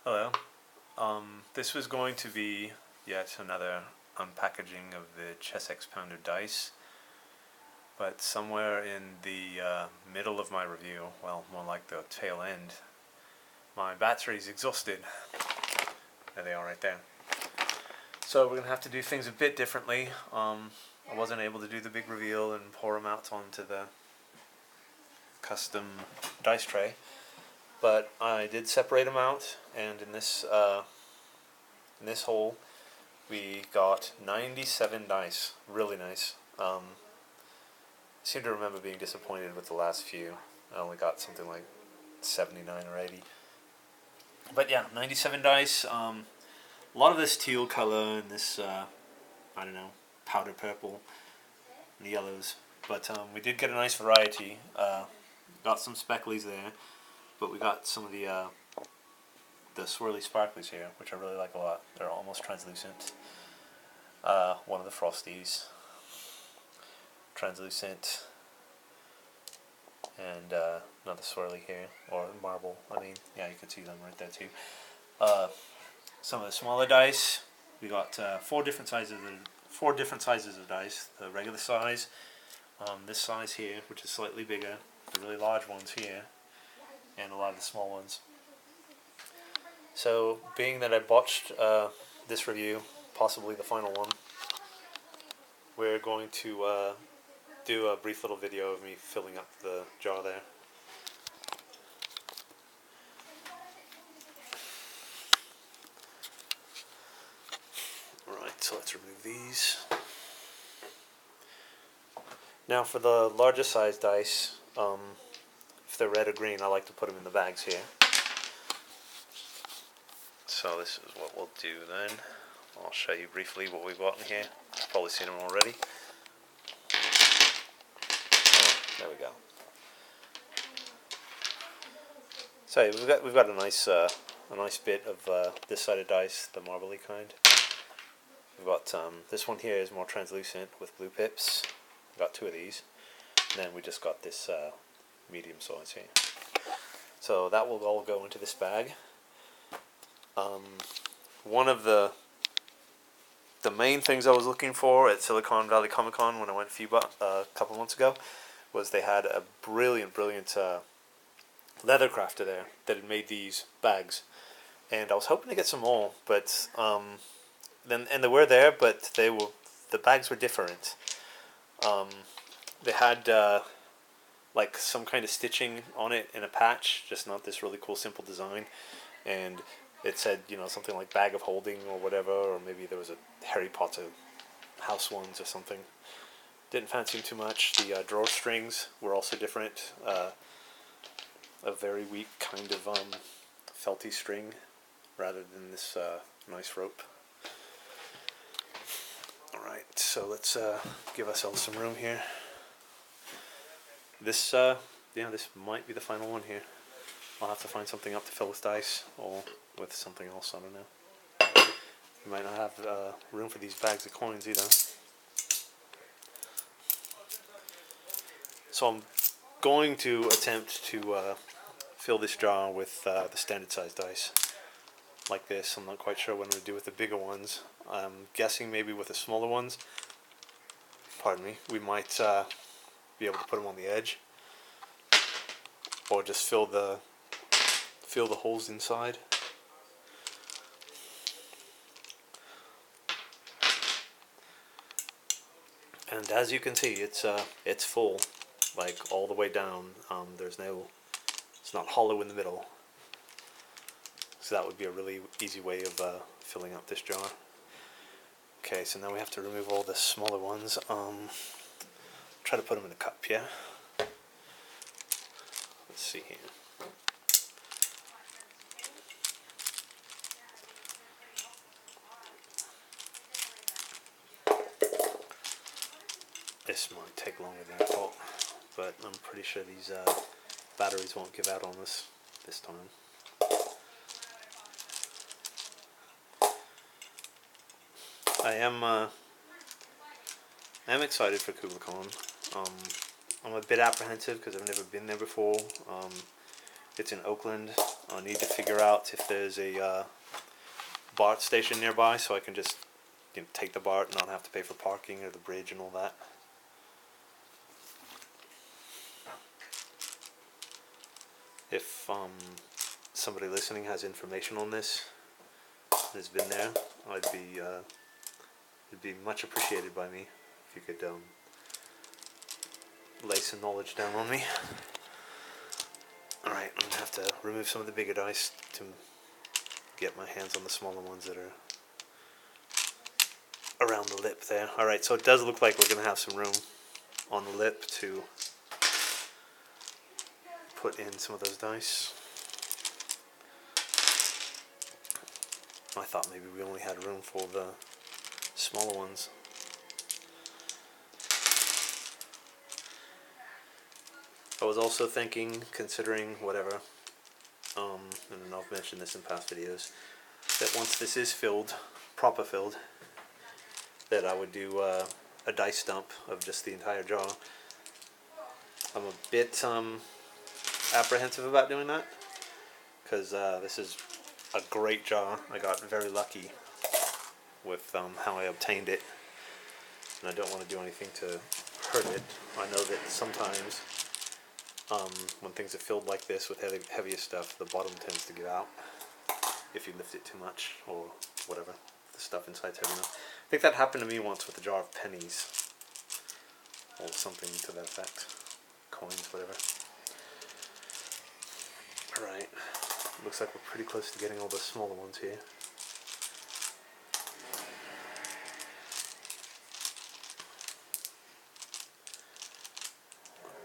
Hello. This was going to be yet another unpackaging of the Chessex Pounder dice, but somewhere in the middle of my review, well, more like the tail end, my battery's exhausted. There they are right there. So we're going to have to do things a bit differently. I wasn't able to do the big reveal and pour them out onto the custom dice tray, but I did separate them out, and in this hole we got 97 dice. Really nice. I seem to remember being disappointed with the last few. I only got something like 79 or 80. But yeah, 97 dice. A lot of this teal color and this, I don't know, powder purple and yellows. But we did get a nice variety. Got some specklies there, but we got some of the swirly sparklies here, which I really like a lot. They're almost translucent. One of the frosties, translucent, and another swirly here, or marble. I mean, yeah, you can see them right there too. Some of the smaller dice. We got four different sizes of dice. The regular size, this size here, which is slightly bigger, the really large ones here, and a lot of the small ones. So, being that I botched this review, possibly the final one, we're going to do a brief little video of me filling up the jar there. Alright, so let's remove these. Now for the larger size dice, if they're red or green, I like to put them in the bags here. So this is what we'll do then. I'll show you briefly what we've got in here. You've probably seen them already. Oh, there we go. So we've got a nice bit of this side of dice, the marbly kind. We've got this one here is more translucent with blue pips. We've got two of these, and then we just got this medium size here. So that will all go into this bag. One of the main things I was looking for at Silicon Valley Comic Con when I went a couple months ago was they had a brilliant leather crafter there that had made these bags, and I was hoping to get some more, but they were there, but the bags were different. They had like some kind of stitching on it in a patch, just not this really cool simple design, and it said, something like bag of holding or whatever, or maybe there was a Harry Potter house ones or something. Didn't fancy them too much. The drawer strings were also different. A very weak kind of felty string rather than this nice rope. Alright, so let's give ourselves some room here. This might be the final one here. I'll have to find something up to fill with dice, or with something else, I don't know. We might not have room for these bags of coins either. So I'm going to attempt to fill this jar with the standard size dice, like this. I'm not quite sure what I'm going to do with the bigger ones. I'm guessing maybe with the smaller ones, we might be able to put them on the edge, or just fill the holes inside. And as you can see, it's full, like all the way down. It's not hollow in the middle. So that would be a really easy way of filling up this jar. Okay, so now we have to remove all the smaller ones. Try to put them in a cup, yeah? Let's see here. This might take longer than I thought, but I'm pretty sure these batteries won't give out on us this time. I am excited for KublaCon. I'm a bit apprehensive because I've never been there before. It's in Oakland. I need to figure out if there's a BART station nearby so I can just take the BART and not have to pay for parking or the bridge and all that. If somebody listening has information on this, has been there, it'd be much appreciated by me if you could lay some knowledge down on me. Alright, I'm going to have to remove some of the bigger dice to get my hands on the smaller ones that are around the lip there. Alright, so it does look like we're going to have some room on the lip to put in some of those dice. I thought maybe we only had room for the smaller ones. I was also thinking, considering whatever, and I've mentioned this in past videos, that once this is filled, proper filled, that I would do a dice dump of just the entire jar. I'm a bit apprehensive about doing that, because this is a great jar. I got very lucky with how I obtained it, and I don't want to do anything to hurt it. I know that sometimes when things are filled like this with heavier stuff, the bottom tends to give out if you lift it too much or whatever. The stuff inside's heavy enough. I think that happened to me once with a jar of pennies or something to that effect. Coins, whatever. Alright, looks like we're pretty close to getting all the smaller ones here.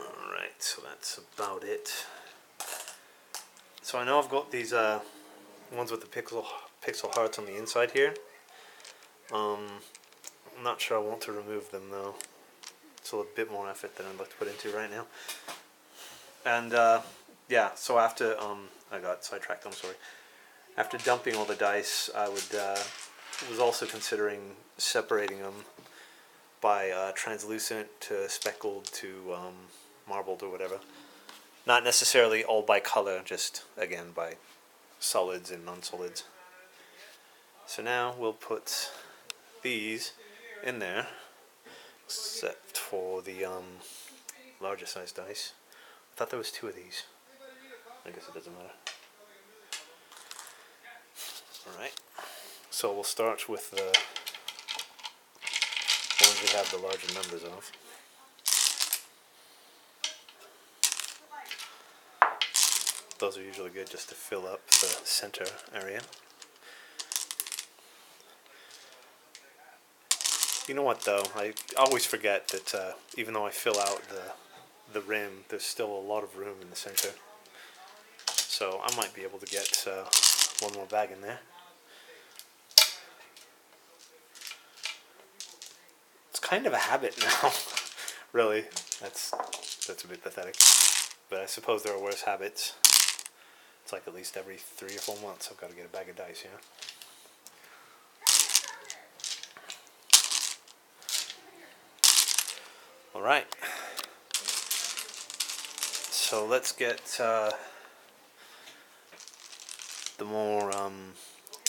Alright, so that's about it. So I know I've got these ones with the pixel hearts on the inside here. I'm not sure I want to remove them though. It's a little bit more effort than I'd like to put into right now. And yeah, so after I got sidetracked. I'm sorry. After dumping all the dice, I was also considering separating them by translucent to speckled to marbled or whatever. Not necessarily all by color, just again by solids and non-solids. So now we'll put these in there, except for the larger size dice. I thought there was two of these. I guess it doesn't matter. Alright, so we'll start with the ones we have the larger numbers of. Those are usually good just to fill up the center area. You know what though, I always forget that even though I fill out the rim, there's still a lot of room in the center. So I might be able to get one more bag in there. It's kind of a habit now, really. That's a bit pathetic. But I suppose there are worse habits. It's like at least every 3 or 4 months I've got to get a bag of dice, yeah? Alright. So let's get the more,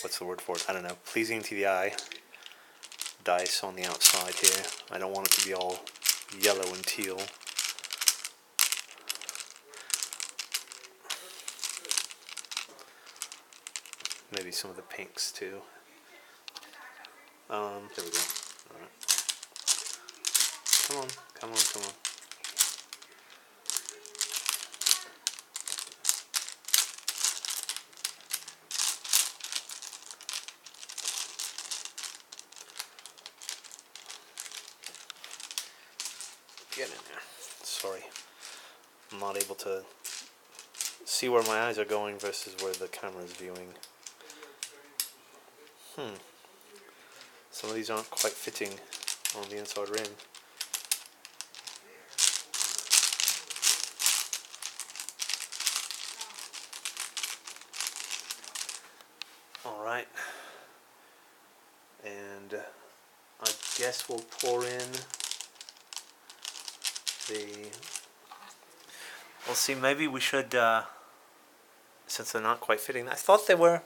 what's the word for it? I don't know, pleasing to the eye dice on the outside here. I don't want it to be all yellow and teal. Maybe some of the pinks too. There we go. Alright. Come on, come on, come on. Get in there. Sorry. I'm not able to see where my eyes are going versus where the camera is viewing. Some of these aren't quite fitting on the inside rim. Alright. And I guess we'll pour in the... We'll see, maybe we should since they're not quite fitting. I thought they were.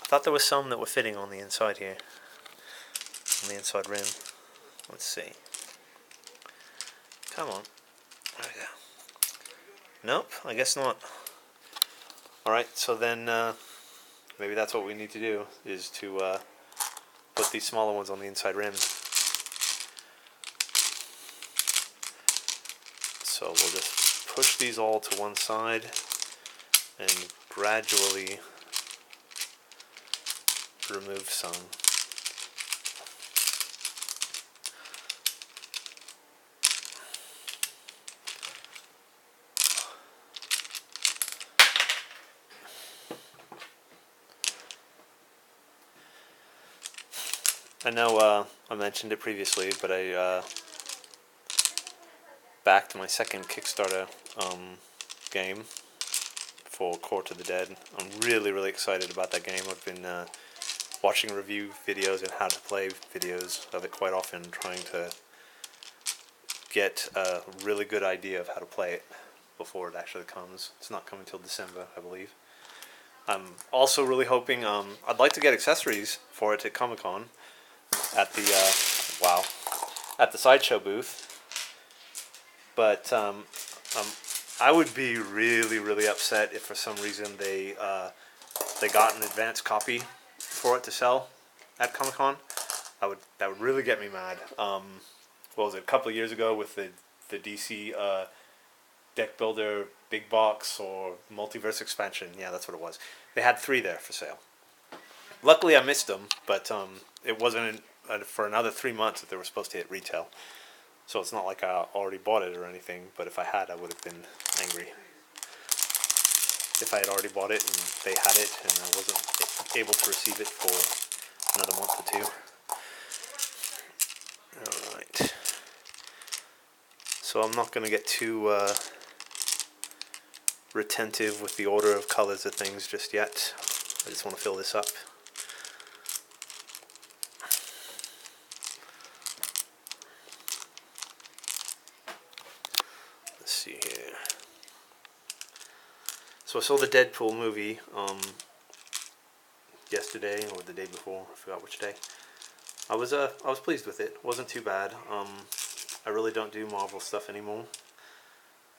I thought there were some that were fitting on the inside here, on the inside rim. Let's see. Come on. There we go. Nope, I guess not. Alright, so then maybe that's what we need to do, is to put these smaller ones on the inside rim. So we'll just push these all to one side and gradually remove some. I know I mentioned it previously, but I backed my second Kickstarter game for Court of the Dead. I'm really excited about that game. I've been watching review videos and how to play videos of it quite often, trying to get a really good idea of how to play it before it actually comes. It's not coming till December, I believe. I'm also really hoping, I'd like to get accessories for it at Comic-Con at the at the Sideshow booth, but I would be really upset if for some reason they got an advanced copy for it to sell at Comic-Con. That would really get me mad. What was it, a couple of years ago with the DC deck builder big box or multiverse expansion? Yeah, that's what it was. They had 3 there for sale. Luckily I missed them, but it wasn't for another 3 months that they were supposed to hit retail. So it's not like I already bought it or anything, but if I had, I would have been angry. If I had already bought it and they had it and I wasn't able to receive it for another month or 2. Alright. So I'm not going to get too retentive with the order of colors of things just yet. I just want to fill this up. Let's see here. So I saw the Deadpool movie yesterday or the day before. I forgot which day. I was pleased with it. It wasn't too bad. I really don't do Marvel stuff anymore,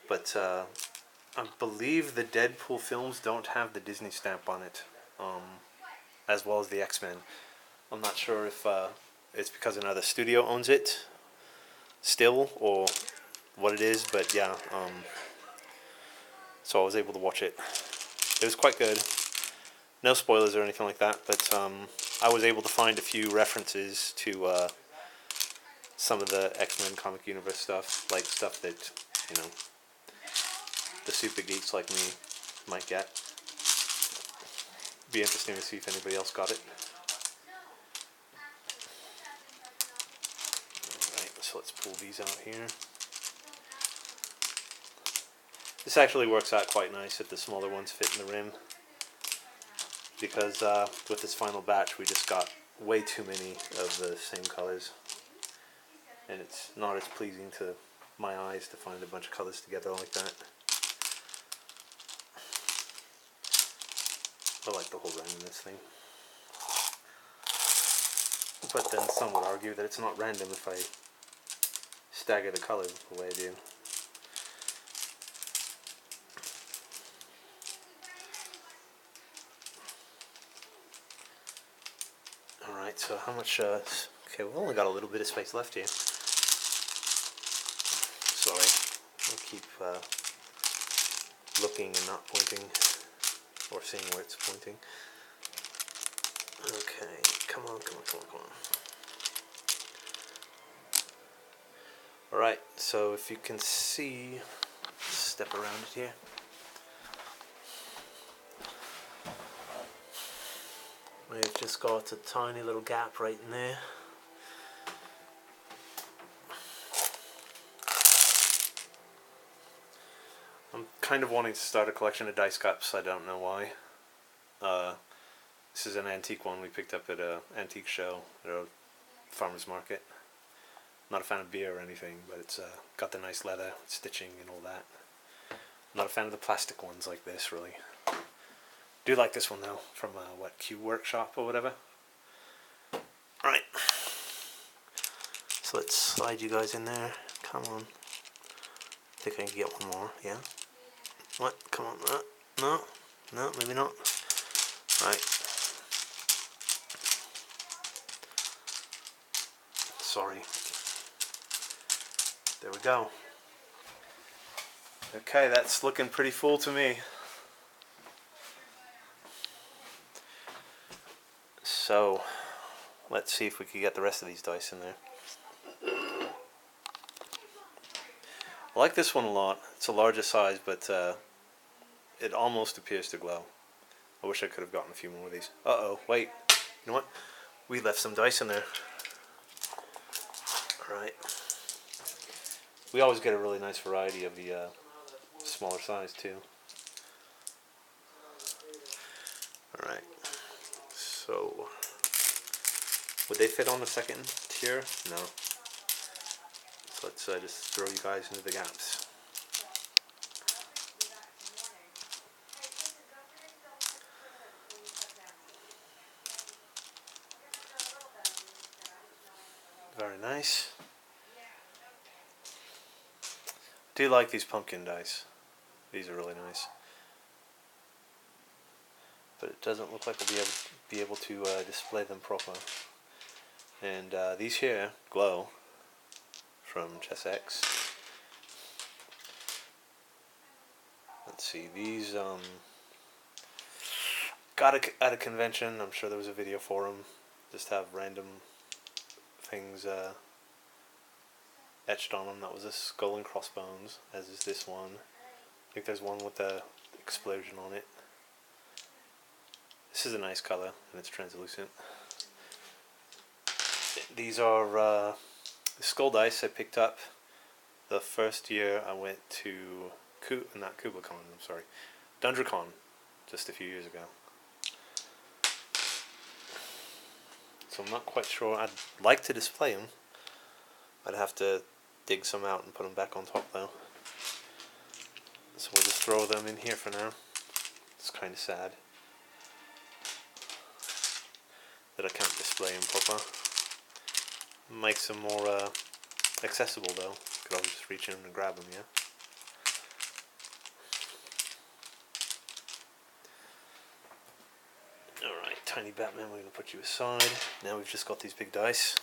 but I believe the Deadpool films don't have the Disney stamp on it, as well as the X-Men. I'm not sure if it's because another studio owns it still or what it is, but yeah. So I was able to watch it. It was quite good. No spoilers or anything like that, but I was able to find a few references to some of the X-Men comic universe stuff, like stuff that, you know, the super geeks like me might get. Be interesting to see if anybody else got it. Alright, so let's pull these out here. This actually works out quite nice if the smaller ones fit in the rim, because with this final batch we just got way too many of the same colors, and it's not as pleasing to my eyes to find a bunch of colors together like that. I like the whole randomness thing, but then some would argue that it's not random if I stagger the colors the way I do. Alright, so how much, okay, we've only got a little bit of space left here. Sorry, I'll keep looking and not pointing, or seeing where it's pointing. Okay, come on. Alright, so if you can see, step around it here. We've just got a tiny little gap right in there. I'm kind of wanting to start a collection of dice cups. I don't know why. This is an antique one we picked up at an antique show at a farmer's market. Not a fan of beer or anything, but it's got the nice leather stitching and all that. Not a fan of the plastic ones like this, really. Do like this one though, from what, Q Workshop or whatever. Right. So let's slide you guys in there. Come on. I think I can get one more. Yeah. What? Come on. No. No, maybe not. Right. Sorry. There we go. Okay, that's looking pretty full to me. So, let's see if we can get the rest of these dice in there. I like this one a lot. It's a larger size, but it almost appears to glow. I wish I could have gotten a few more of these. Uh-oh, wait. You know what? We left some dice in there. Alright. We always get a really nice variety of the smaller size, too. Alright. So, would they fit on the second tier? No. So let's just throw you guys into the gaps. Very nice. Do like these pumpkin dice. These are really nice. But it doesn't look like we'll be able to display them proper. And these here glow from Chessex. Let's see, these got at a convention. I'm sure there was a video for them. Just have random things etched on them. That was a skull and crossbones, as is this one. I think there's one with the explosion on it. This is a nice color, and it's translucent. These are skull dice I picked up the first year I went to not KublaCon, I'm sorry, DungeonCon, just a few years ago. So I'm not quite sure. I'd like to display them. I'd have to dig some out and put them back on top though. So we'll just throw them in here for now. It's kind of sad that I can't display them proper. Makes them more accessible though. Could always just reach in and grab them, yeah? Alright, tiny Batman, we're going to put you aside. Now we've just got these big dice.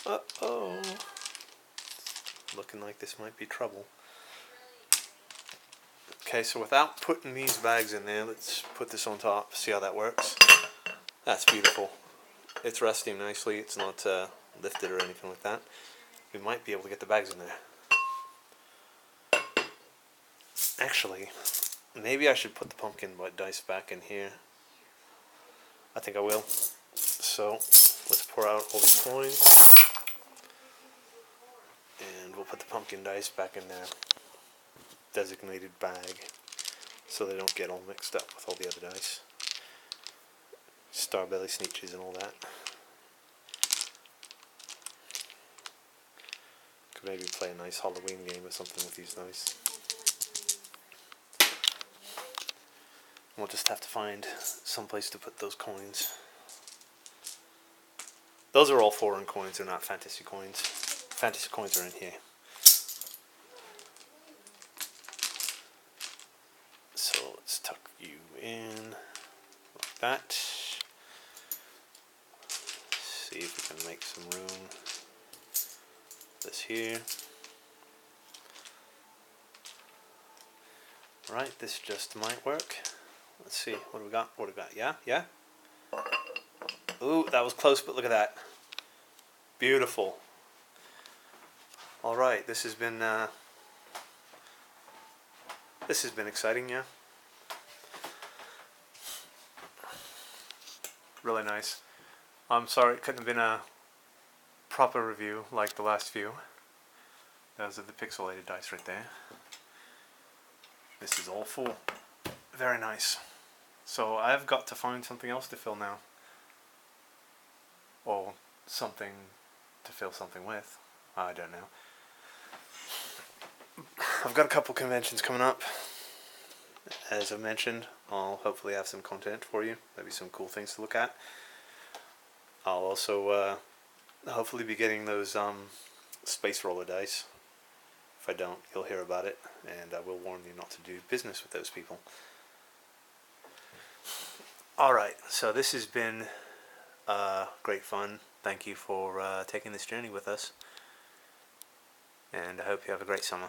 Uh-oh. Looking like this might be trouble. Okay, so without putting these bags in there, let's put this on top, see how that works. That's beautiful. It's resting nicely, it's not lifted or anything like that. We might be able to get the bags in there. Actually, maybe I should put the pumpkin dice back in here. I think I will. So, let's pour out all these coins. And we'll put the pumpkin dice back in their designated bag so they don't get all mixed up with all the other dice. Starbelly Sneeches and all that. Could maybe play a nice Halloween game or something with these dice. We'll just have to find some place to put those coins. Those are all foreign coins, they're not fantasy coins. Fantasy coins are in here. So let's tuck you in like that. See if we can make some room. This here. Right, this just might work. Let's see, what do we got? What do we got? Yeah? Yeah? Ooh, that was close, but look at that. Beautiful. Alright, this has been exciting, yeah? Really nice. I'm sorry it couldn't have been a proper review like the last few. Those are the pixelated dice right there. This is all full. Very nice. So I've got to find something else to fill now. or something to fill something with. I don't know. I've got a couple conventions coming up. As I mentioned, I'll hopefully have some content for you. Maybe some cool things to look at. I'll also hopefully be getting those space roller dice. If I don't, you'll hear about it, and I will warn you not to do business with those people. Alright, so this has been great fun. Thank you for taking this journey with us, and I hope you have a great summer.